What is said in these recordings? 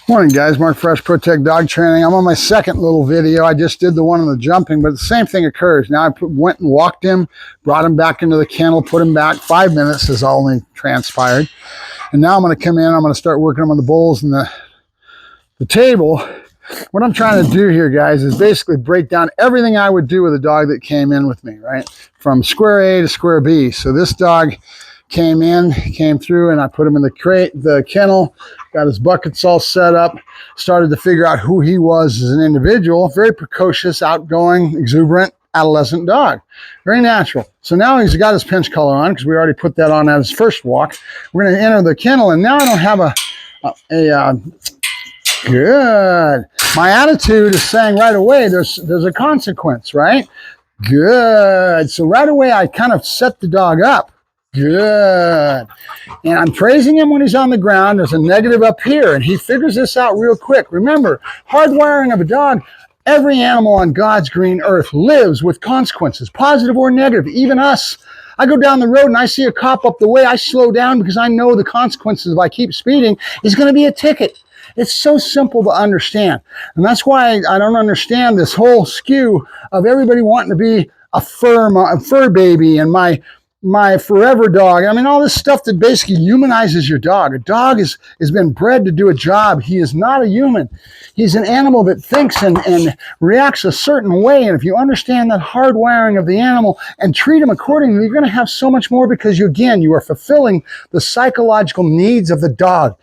Morning guys, Mark Fresh Protect Dog Training. I'm on my second little video. I just did the one on the jumping, but the same thing occurs. Now I went and walked him, brought him back into the kennel, put him back. 5 minutes has only transpired. And now I'm going to come in, I'm going to start working him on the bowls and the table. What I'm trying to do here, guys, is basically break down everything I would do with a dog that came in with me, right? From square A to square B. So this dog came through, and I put him in the crate, the kennel, got his buckets all set up, started to figure out who he was as an individual. Very precocious, outgoing, exuberant, adolescent dog. Very natural. So now he's got his pinch collar on because we already put that on at his first walk. We're going to enter the kennel, and now I don't have good. My attitude is saying right away, there's a consequence, right? Good. So right away, I kind of set the dog up. Good. And I'm praising him when he's on the ground. There's a negative up here, and he figures this out real quick. Remember, hardwiring of a dog, every animal on God's green earth lives with consequences, positive or negative, even us. I go down the road and I see a cop up the way, I slow down because I know the consequences if I keep speeding is going to be a ticket. It's so simple to understand. And that's why I don't understand this whole skew of everybody wanting to be a fur baby and my forever dog. I mean, all this stuff that basically humanizes your dog. A dog has been bred to do a job. He is not a human. He's an animal that thinks and reacts a certain way. And if you understand that hardwiring of the animal and treat him accordingly, you're going to have so much more because you are fulfilling the psychological needs of the dog.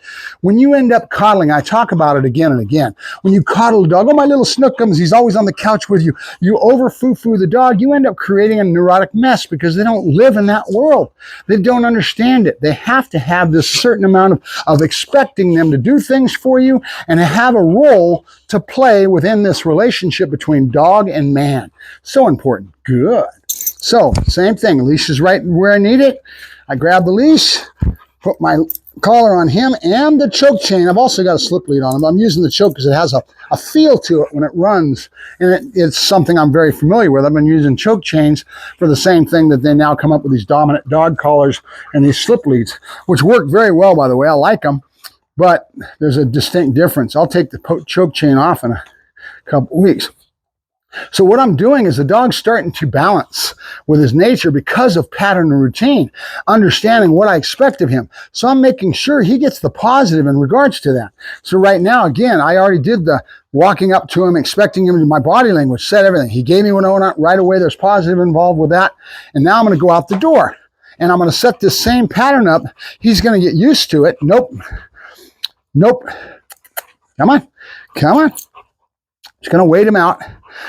When you end up coddling, I talk about it again and again. When you coddle a dog, oh, my little Snookums, he's always on the couch with you. You over foo-foo the dog, you end up creating a neurotic mess because they don't live in that world. They don't understand it. They have to have this certain amount of expecting them to do things for you and to have a role to play within this relationship between dog and man. So important. Good. So, same thing. Leash is right where I need it. I grab the leash, put my collar on him and the choke chain. I've also got a slip lead on him. I'm using the choke because it has a feel to it when it runs, and it's something I'm very familiar with. I've been using choke chains for the same thing that they now come up with these dominant dog collars and these slip leads, which work very well, by the way. I like them, but there's a distinct difference. I'll take the choke chain off in a couple weeks. So what I'm doing is the dog's starting to balance with his nature because of pattern and routine, understanding what I expect of him. So I'm making sure he gets the positive in regards to that. So right now, again, I already did the walking up to him, expecting him to my body language, said everything. He gave me what I want right away. There's positive involved with that. And now I'm going to go out the door and I'm going to set this same pattern up. He's going to get used to it. Nope. Nope. Come on. Come on. Just going to wait him out.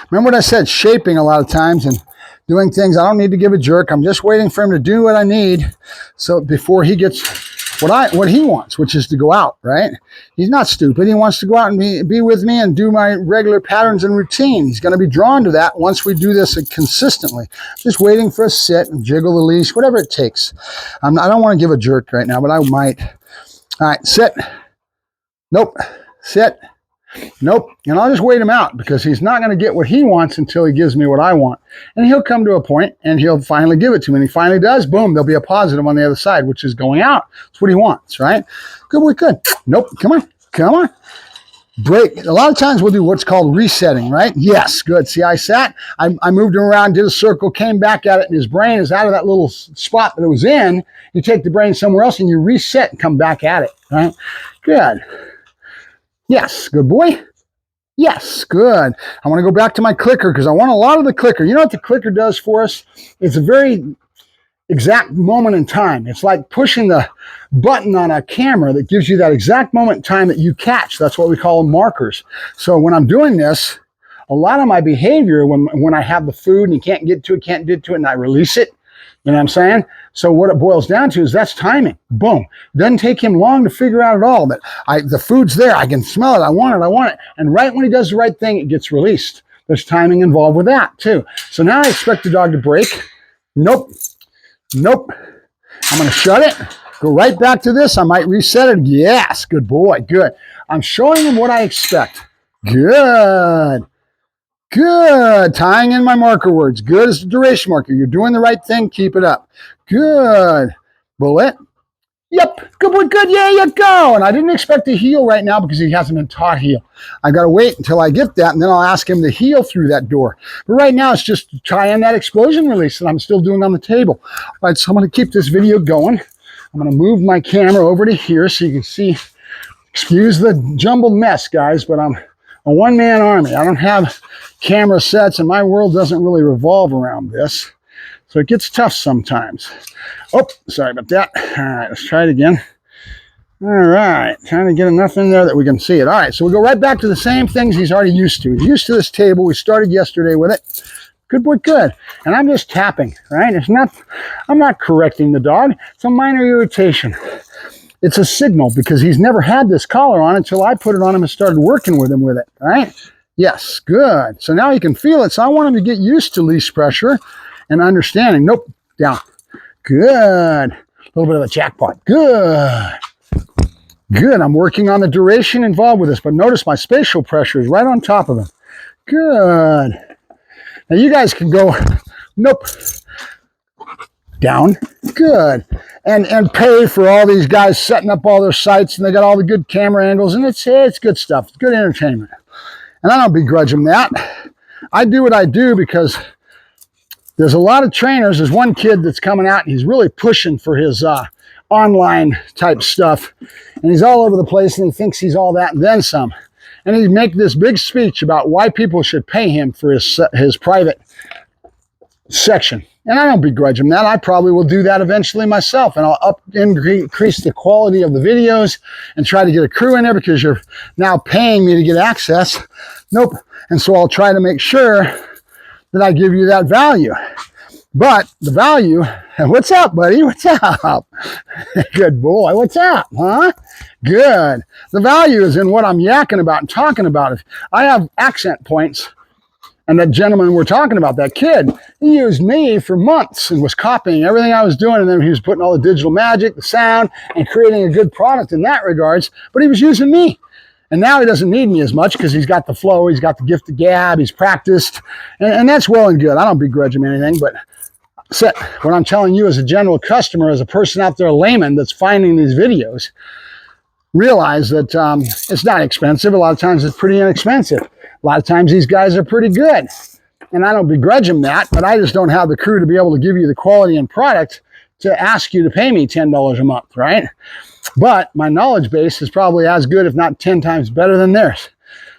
Remember what I said, shaping a lot of times and doing things. I don't need to give a jerk. I'm just waiting for him to do what I need. So before he gets what he wants, which is to go out, right? He's not stupid. He wants to go out and be with me and do my regular patterns and routine. He's going to be drawn to that once we do this consistently. Just waiting for a sit and jiggle the leash, whatever it takes. I don't want to give a jerk right now, but I might. All right, sit. Nope. Sit. Nope. And I'll just wait him out because he's not going to get what he wants until he gives me what I want. And he'll come to a point and he'll finally give it to me. And he finally does. Boom. There'll be a positive on the other side, which is going out. That's what he wants, right? Good boy, good. Nope. Come on. Come on. Break. A lot of times we'll do what's called resetting, right? Yes. Good. See, I sat, I moved him around, did a circle, came back at it, and his brain is out of that little spot that it was in. You take the brain somewhere else and you reset and come back at it, right? Good. Yes, good boy. Yes, good. I want to go back to my clicker because I want a lot of the clicker. You know what the clicker does for us? It's a very exact moment in time. It's like pushing the button on a camera that gives you that exact moment in time that you catch. That's what we call markers. So when I'm doing this, a lot of my behavior, when I have the food and you can't get to it, and I release it, you know what I'm saying? So what it boils down to is that's timing. Boom. Doesn't take him long to figure out at all. But the food's there. I can smell it. I want it. And right when he does the right thing, it gets released. There's timing involved with that too. So now I expect the dog to break. Nope. Nope. I'm going to shut it. Go right back to this. I might reset it. Yes. Good boy. Good. I'm showing him what I expect. Good. Good. Tying in my marker words. Good as the duration marker. You're doing the right thing. Keep it up. Good. Bullet. Yep, good boy, good, yeah, you go. And I didn't expect to heel right now because he hasn't been taught heel. I got to wait until I get that, and then I'll ask him to heel through that door. But right now, it's just to try on that explosion release that I'm still doing on the table. All right, so I'm going to keep this video going. I'm going to move my camera over to here so you can see. Excuse the jumbled mess, guys, but I'm a one-man army. I don't have camera sets, and my world doesn't really revolve around this. So it gets tough sometimes. Oh, sorry about that. All right, let's try it again. All right, trying to get enough in there that we can see it. All right, so we'll go right back to the same things he's already used to. He's used to this table. We started yesterday with it. Good boy, good. And I'm just tapping, right? I'm not correcting the dog. It's a minor irritation. It's a signal because he's never had this collar on until I put it on him and started working with him with it, all right? Yes, good. So now he can feel it. So I want him to get used to leash pressure and understanding. Nope, down. Good. A little bit of a jackpot. Good. Good. I'm working on the duration involved with this, but notice my spatial pressure is right on top of him. Good. Now you guys can go, nope, down. Good. And pay for all these guys setting up all their sites, and they got all the good camera angles, and it's good stuff. It's good entertainment. And I don't begrudge them that. I do what I do because there's a lot of trainers. There's one kid that's coming out, and he's really pushing for his online type stuff. And he's all over the place, and he thinks he's all that and then some. And he's making this big speech about why people should pay him for his private section. And I don't begrudge him that. I probably will do that eventually myself. And I'll increase the quality of the videos and try to get a crew in there because you're now paying me to get access. Nope. And so I'll try to make sure that I give you that value. But the value, what's up, buddy? What's up? Good boy. What's up, huh? Good. The value is in what I'm yakking about and talking about. If I have accent points, and that gentleman we're talking about, that kid, he used me for months and was copying everything I was doing. And then he was putting all the digital magic, the sound, and creating a good product in that regards. But he was using me. And now he doesn't need me as much because he's got the flow, he's got the gift of gab, he's practiced. And that's well and good. I don't begrudge him anything. But what I'm telling you as a general customer, as a person out there, a layman that's finding these videos, realize that it's not expensive. A lot of times it's pretty inexpensive. A lot of times these guys are pretty good. And I don't begrudge them that, but I just don't have the crew to be able to give you the quality and product to ask you to pay me $10 a month, right? But my knowledge base is probably as good, if not 10 times better than theirs.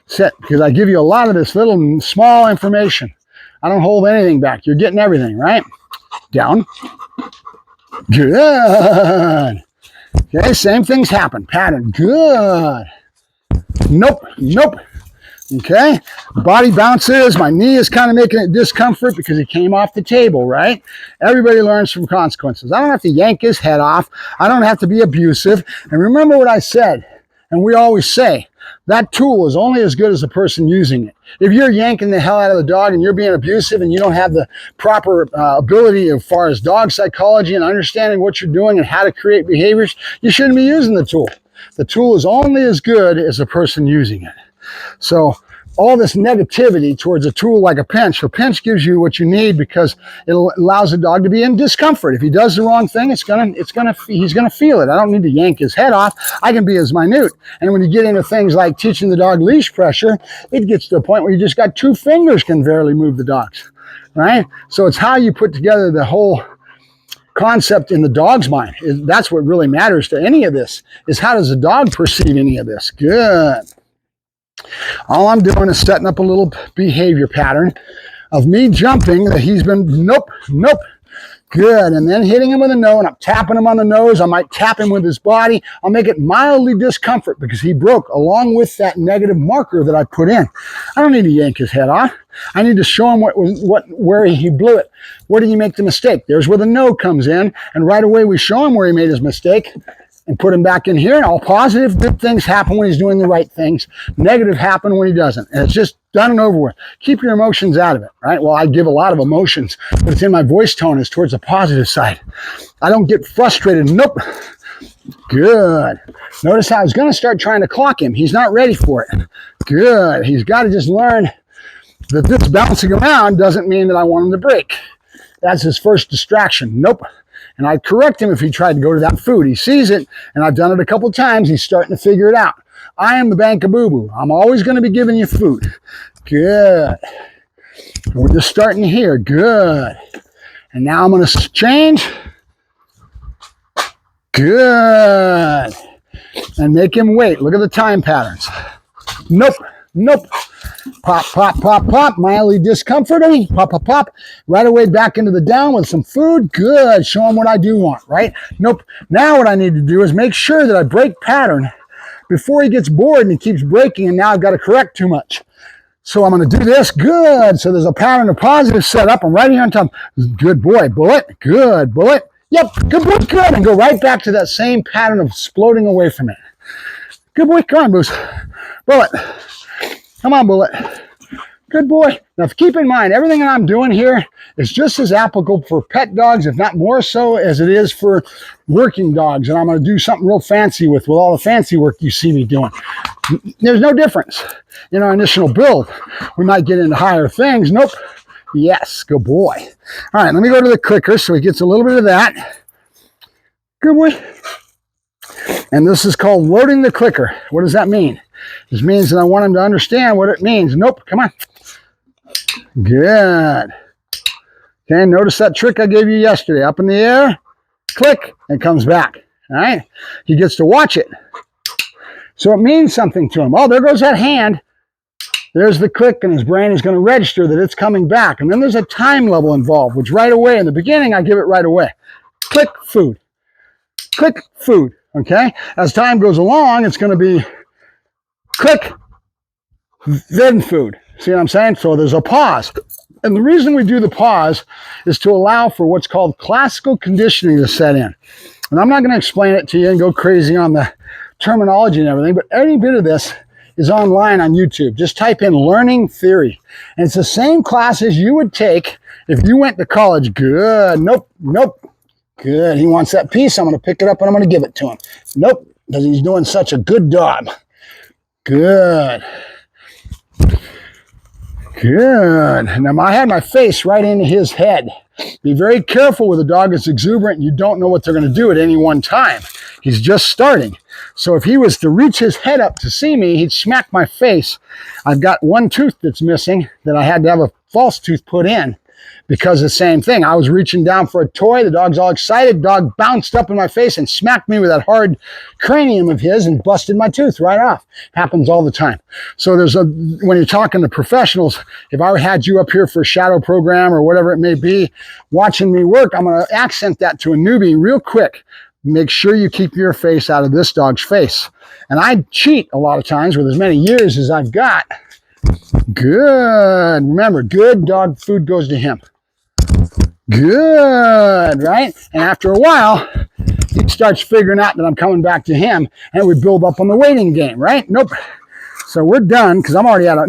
Because I give you a lot of this little small information. I don't hold anything back. You're getting everything, right? Down. Good. Okay, same things happen. Pattern. Good. Nope. Nope. Okay, body bounces. My knee is kind of making it discomfort because he came off the table, right? Everybody learns from consequences. I don't have to yank his head off. I don't have to be abusive. And remember what I said, and we always say, that tool is only as good as the person using it. If you're yanking the hell out of the dog and you're being abusive and you don't have the proper ability as far as dog psychology and understanding what you're doing and how to create behaviors, you shouldn't be using the tool. The tool is only as good as the person using it. So all this negativity towards a tool like a pinch gives you what you need because it allows the dog to be in discomfort. If he does the wrong thing, he's gonna feel it. I don't need to yank his head off. I can be as minute. And when you get into things like teaching the dog leash pressure, it gets to a point where you just got 2 fingers can barely move the dogs, right? So it's how you put together the whole concept in the dog's mind. That's what really matters to any of this, is how does the dog perceive any of this? Good. All I'm doing is setting up a little behavior pattern of me jumping that he's been, nope, nope, good. And then hitting him with a no, and I'm tapping him on the nose. I might tap him with his body. I'll make it mildly discomfort because he broke along with that negative marker that I put in. I don't need to yank his head off. I need to show him where he blew it. Where did he make the mistake? There's where the no comes in. And right away we show him where he made his mistake and put him back in here. And all positive, good things happen when he's doing the right things. Negative happen when he doesn't. And it's just done and over with. Keep your emotions out of it, right? Well, I give a lot of emotions, but it's in my voice tone is towards the positive side. I don't get frustrated. Nope. Good. Notice how I was going to start trying to clock him. He's not ready for it. Good. He's got to just learn that this bouncing around doesn't mean that I want him to break. That's his first distraction. Nope. And I'd correct him if he tried to go to that food. He sees it, and I've done it a couple times. He's starting to figure it out. I am the bank of boo-boo. I'm always going to be giving you food. Good. We're just starting here. Good. And now I'm going to change. Good. And make him wait. Look at the time patterns. Nope. Nope. Pop, pop, pop, pop. Mildly discomforting. Pop, pop, pop. Right away back into the down with some food. Good. Show him what I do want, right? Nope. Now what I need to do is make sure that I break pattern before he gets bored and he keeps breaking, and now I've got to correct too much. So I'm going to do this. Good. So there's a pattern of positive setup. I'm right here on top. Good boy. Bullet. Good. Bullet. Yep. Good boy. Good. And go right back to that same pattern of exploding away from it. Good boy. Come on, Boost. Bullet. Come on, Bullet. Good boy. Now, keep in mind, everything that I'm doing here is just as applicable for pet dogs, if not more so, as it is for working dogs. And I'm going to do something real fancy with all the fancy work you see me doing. There's no difference in our initial build. We might get into higher things. Nope. Yes. Good boy. All right. Let me go to the clicker so he gets a little bit of that. Good boy. And this is called loading the clicker. What does that mean? This means that I want him to understand what it means. Nope. Come on. Good. Okay. Notice that trick I gave you yesterday. Up in the air. Click. And comes back. All right. He gets to watch it. So it means something to him. Oh, there goes that hand. There's the click, and his brain is going to register that it's coming back. And then there's a time level involved, which right away, in the beginning, I give it right away. Click, food. Click, food. Okay? As time goes along, it's going to be click, then food. See what I'm saying? So there's a pause. And the reason we do the pause is to allow for what's called classical conditioning to set in. And I'm not going to explain it to you and go crazy on the terminology and everything, but any bit of this is online on YouTube. Just type in learning theory. And it's the same classes you would take if you went to college. Good. Nope. Nope. Good. He wants that piece. I'm going to pick it up and I'm going to give it to him. Nope. Because he's doing such a good job. Good. Good. Now I had my face right into his head. Be very careful with a dog that's exuberant and you don't know what they're going to do at any one time. He's just starting. So if he was to reach his head up to see me, he'd smack my face. I've got one tooth that's missing that I had to have a false tooth put in because of the same thing. I was reaching down for a toy. The dog's all excited. Dog bounced up in my face and smacked me with that hard cranium of his and busted my tooth right off. Happens all the time. So when you're talking to professionals, if I had you up here for a shadow program or whatever it may be, watching me work, I'm going to accent that to a newbie real quick. Make sure you keep your face out of this dog's face. And I cheat a lot of times with as many years as I've got. Good. Remember, good dog food goes to him. Good, right? And after a while, he starts figuring out that I'm coming back to him, and we build up on the waiting game, right? Nope. So we're done, because I'm already at a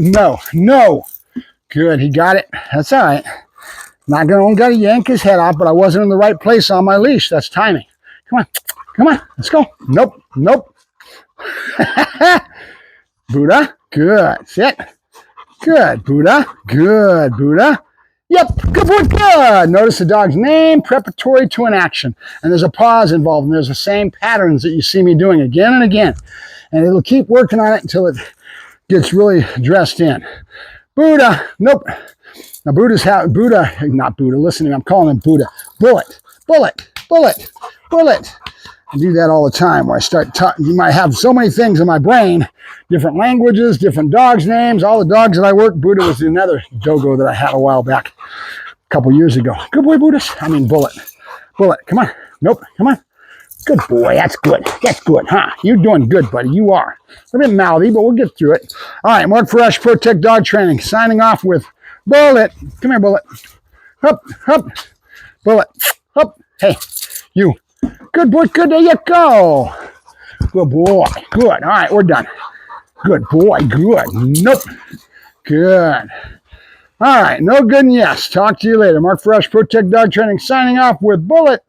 no. Good, he got it. That's all right. Not going to yank his head off, but I wasn't in the right place on my leash. That's timing. Come on, let's go. Nope. Buddha, good. Sit. Good, Buddha. Good, Buddha. Yep, good boy, good. Notice the dog's name, preparatory to an action. And there's a pause involved, and there's the same patterns that you see me doing again and again. And it'll keep working on it until it gets really dressed in. Buddha, nope. Now not Buddha, listen to me, I'm calling him Buddha. Bullet. I do that all the time where I start talking. You might have so many things in my brain, different languages, different dogs' names, all the dogs that I work. Buddha was another dogo that I had a while back, a couple years ago. Good boy, Bullet. Come on. Nope, come on. Good boy, that's good, huh? You're doing good, buddy, you are. A bit mouthy, but we'll get through it. All right, Mark Ferrasci, Protect Dog Training, signing off with Bullet. Come here, Bullet. Hup. Bullet. Hup. Hey, you. Good boy, good, there you go. Good boy, good. All right, we're done. Good boy, good. Nope. Good. All right, no good and yes. Talk to you later. Mark Ferrasci, Protect Dog Training, signing off with Bullet.